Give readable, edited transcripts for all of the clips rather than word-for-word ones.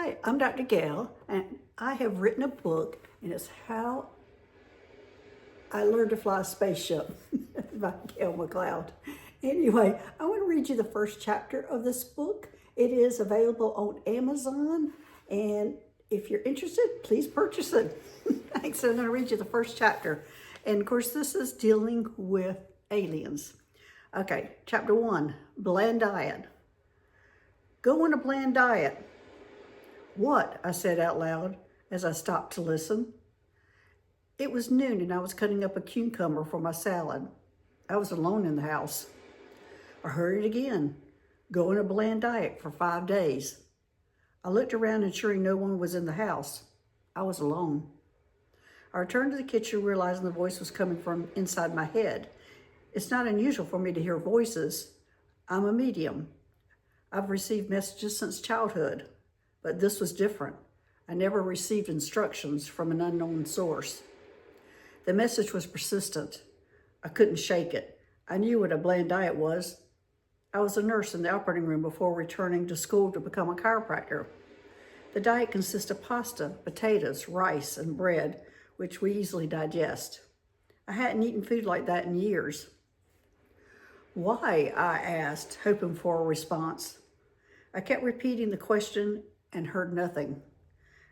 Hi, I'm Dr. Gail, and I have written a book, and it's How I Learned to Fly a Spaceship by Gail McLeod. Anyway, I want to read you the first chapter of this book. It is available on Amazon, and if you're interested, please purchase it. Thanks, I'm going to read you the first chapter. And of course, this is dealing with aliens. Okay, chapter 1, bland diet. Go on a bland diet. What? I said out loud as I stopped to listen. It was noon and I was cutting up a cucumber for my salad. I was alone in the house. I heard it again. Go on a bland diet for 5 days. I looked around, ensuring no one was in the house. I was alone. I returned to the kitchen, realizing the voice was coming from inside my head. It's not unusual for me to hear voices. I'm a medium. I've received messages since childhood. But this was different. I never received instructions from an unknown source. The message was persistent. I couldn't shake it. I knew what a bland diet was. I was a nurse in the operating room before returning to school to become a chiropractor. The diet consists of pasta, potatoes, rice, and bread, which we easily digest. I hadn't eaten food like that in years. Why? I asked, hoping for a response. I kept repeating the question and heard nothing.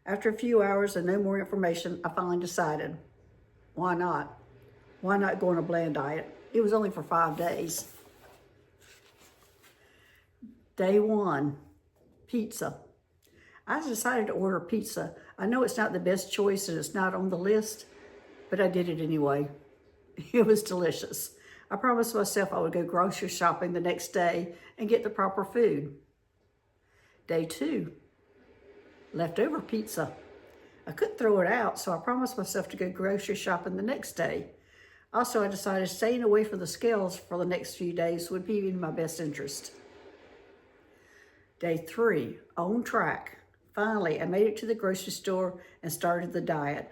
After a few hours and no more information, I finally decided. Why not? Why not go on a bland diet? It was only for 5 days. Day 1, pizza. I decided to order pizza. I know it's not the best choice and it's not on the list, but I did it anyway. It was delicious. I promised myself I would go grocery shopping the next day and get the proper food. Day 2, leftover pizza. I couldn't throw it out, so I promised myself to go grocery shopping the next day. Also, I decided staying away from the scales for the next few days would be in my best interest. Day 3, on track. Finally, I made it to the grocery store and started the diet.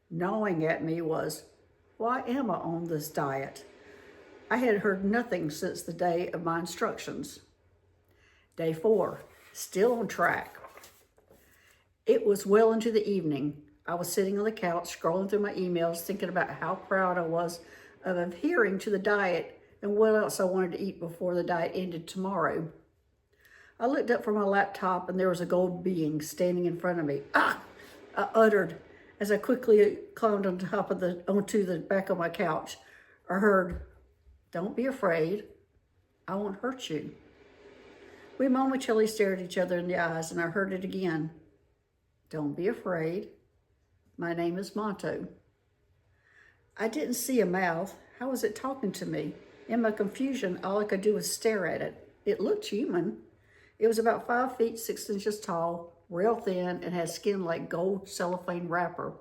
Gnawing at me was, why am I on this diet? I had heard nothing since the day of my instructions. Day 4, still on track. It was well into the evening. I was sitting on the couch, scrolling through my emails, thinking about how proud I was of adhering to the diet and what else I wanted to eat before the diet ended tomorrow. I looked up from my laptop and there was a gold being standing in front of me. Ah! I uttered as I quickly climbed onto the back of my couch. I heard, don't be afraid. I won't hurt you. We momentarily stared at each other in the eyes and I heard it again. Don't be afraid. My name is Monto. I didn't see a mouth. How was it talking to me? In my confusion, all I could do was stare at it. It looked human. It was about 5 feet, 6 inches tall, real thin, and had skin like gold cellophane wrapper.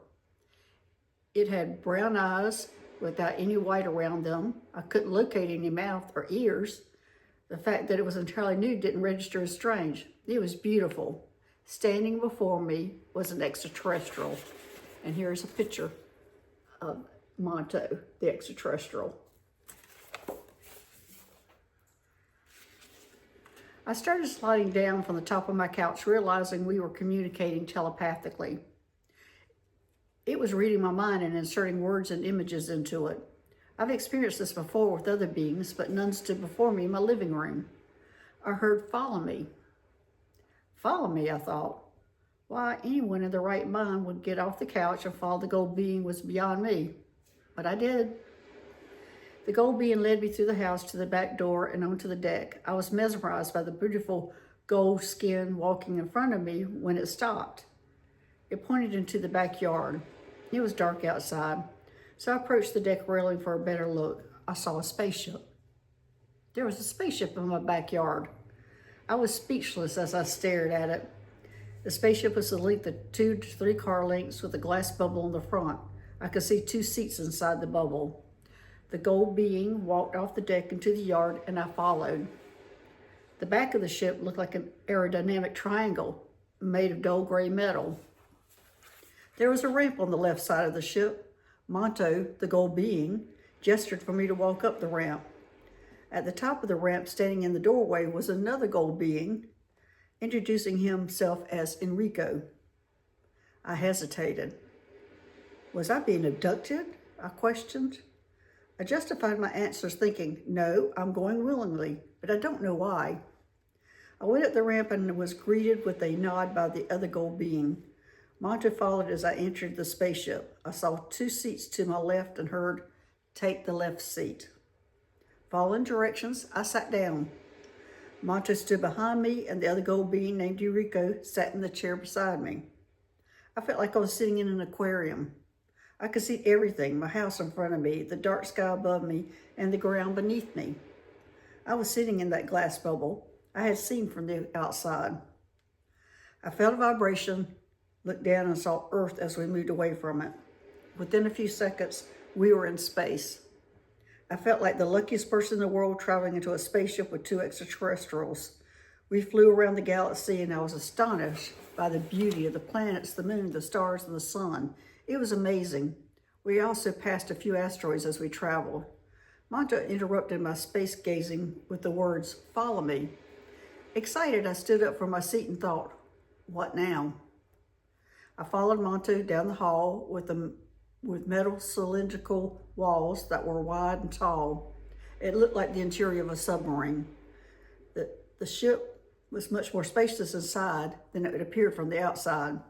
It had brown eyes without any white around them. I couldn't locate any mouth or ears. The fact that it was entirely nude didn't register as strange. It was beautiful. Standing before me was an extraterrestrial. And here's a picture of Monto, the extraterrestrial. I started sliding down from the top of my couch, realizing we were communicating telepathically. It was reading my mind and inserting words and images into it. I've experienced this before with other beings, but none stood before me in my living room. I heard, follow me. Follow me, I thought. Why, anyone in their right mind would get off the couch and follow the gold being was beyond me. But I did. The gold being led me through the house to the back door and onto the deck. I was mesmerized by the beautiful gold skin walking in front of me when it stopped. It pointed into the backyard. It was dark outside, so I approached the deck railing for a better look. I saw a spaceship. There was a spaceship in my backyard. I was speechless as I stared at it. The spaceship was the length of 2 to 3 car lengths with a glass bubble in the front. I could see 2 seats inside the bubble. The gold being walked off the deck into the yard and I followed. The back of the ship looked like an aerodynamic triangle made of dull gray metal. There was a ramp on the left side of the ship. Monto, the gold being, gestured for me to walk up the ramp. At the top of the ramp, standing in the doorway, was another gold being. introducing himself as Enrico. I hesitated. Was I being abducted? I questioned. I justified my answers thinking, no, I'm going willingly, but I don't know why. I went up the ramp and was greeted with a nod by the other gold being. Monta followed as I entered the spaceship. I saw 2 seats to my left and heard, take the left seat. Following directions, I sat down. Monta stood behind me and the other gold being named Enrico sat in the chair beside me. I felt like I was sitting in an aquarium. I could see everything, my house in front of me, the dark sky above me, and the ground beneath me. I was sitting in that glass bubble I had seen from the outside. I felt a vibration, looked down and saw Earth as we moved away from it. Within a few seconds, we were in space. I felt like the luckiest person in the world traveling into a spaceship with 2 extraterrestrials. We flew around the galaxy and I was astonished by the beauty of the planets, the moon, the stars, and the sun. It was amazing. We also passed a few asteroids as we traveled. Monta interrupted my space gazing with the words, follow me. Excited, I stood up from my seat and thought, what now? I followed Monta down the hall with metal cylindrical walls that were wide and tall. It looked like the interior of a submarine. The ship was much more spacious inside than it appeared from the outside.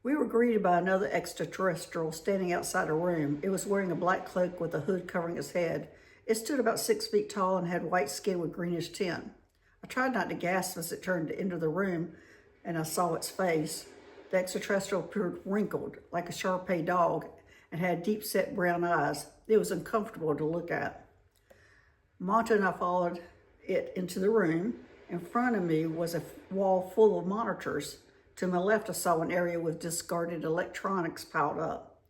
We were greeted by another extraterrestrial standing outside a room. It was wearing a black cloak with a hood covering its head. It stood about 6 feet tall and had white skin with greenish tint. I tried not to gasp as it turned to enter the room and I saw its face. The extraterrestrial appeared wrinkled like a Shar-Pei dog and had deep-set brown eyes. It was uncomfortable to look at. Monta and I followed it into the room. In front of me was a wall full of monitors. To my left, I saw an area with discarded electronics piled up.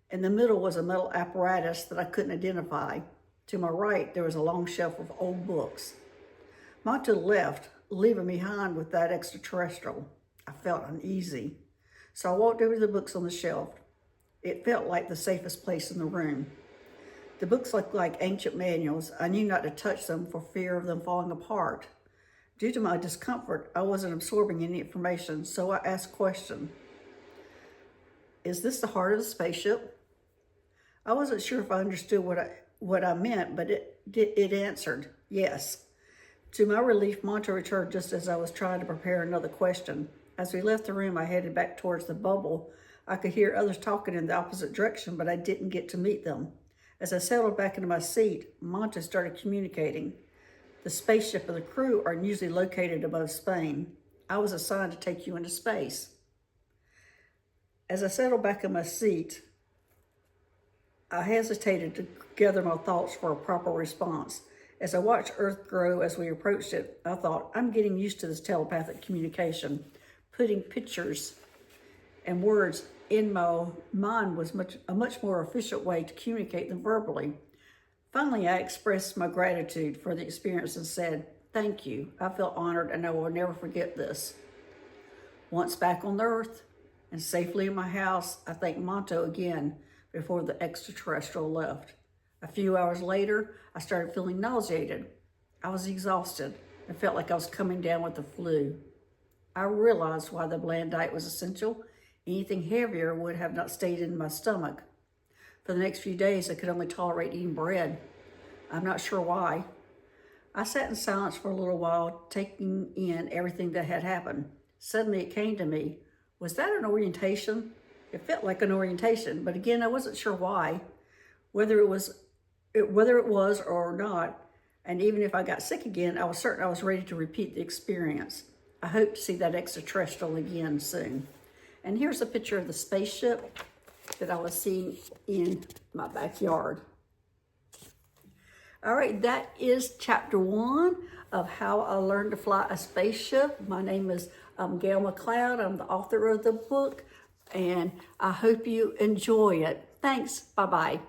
In the middle was a metal apparatus that I couldn't identify. To my right, there was a long shelf of old books. Monta left, leaving me behind with that extraterrestrial. I felt uneasy. So I walked over to the books on the shelf. It felt like the safest place in the room. The books looked like ancient manuals. I knew not to touch them for fear of them falling apart. Due to my discomfort, I wasn't absorbing any information, so I asked a question. Is this the heart of the spaceship? I wasn't sure if I understood what I meant, but it answered, yes. To my relief, Monta returned just as I was trying to prepare another question. As we left the room, I headed back towards the bubble. I could hear others talking in the opposite direction, but I didn't get to meet them. As I settled back into my seat, Monta started communicating. The spaceship and the crew are usually located above Spain. I was assigned to take you into space. As I settled back in my seat, I hesitated to gather my thoughts for a proper response. As I watched Earth grow as we approached it, I thought, I'm getting used to this telepathic communication. Putting pictures and words in my mind was a much more efficient way to communicate than verbally. Finally, I expressed my gratitude for the experience and said, thank you. I feel honored and I will never forget this. Once back on the Earth and safely in my house, I thanked Monta again before the extraterrestrial left. A few hours later, I started feeling nauseated. I was exhausted and felt like I was coming down with the flu. I realized why the bland diet was essential. Anything heavier would have not stayed in my stomach. For the next few days, I could only tolerate eating bread. I'm not sure why. I sat in silence for a little while, taking in everything that had happened. Suddenly it came to me, was that an orientation? It felt like an orientation, but again, I wasn't sure why, whether it was or not. And even if I got sick again, I was certain I was ready to repeat the experience. I hope to see that extraterrestrial again soon. And here's a picture of the spaceship that I was seeing in my backyard. All right, that is chapter 1 of How I Learned to Fly a Spaceship. My name is Gail McLeod. I'm the author of the book, and I hope you enjoy it. Thanks. Bye-bye.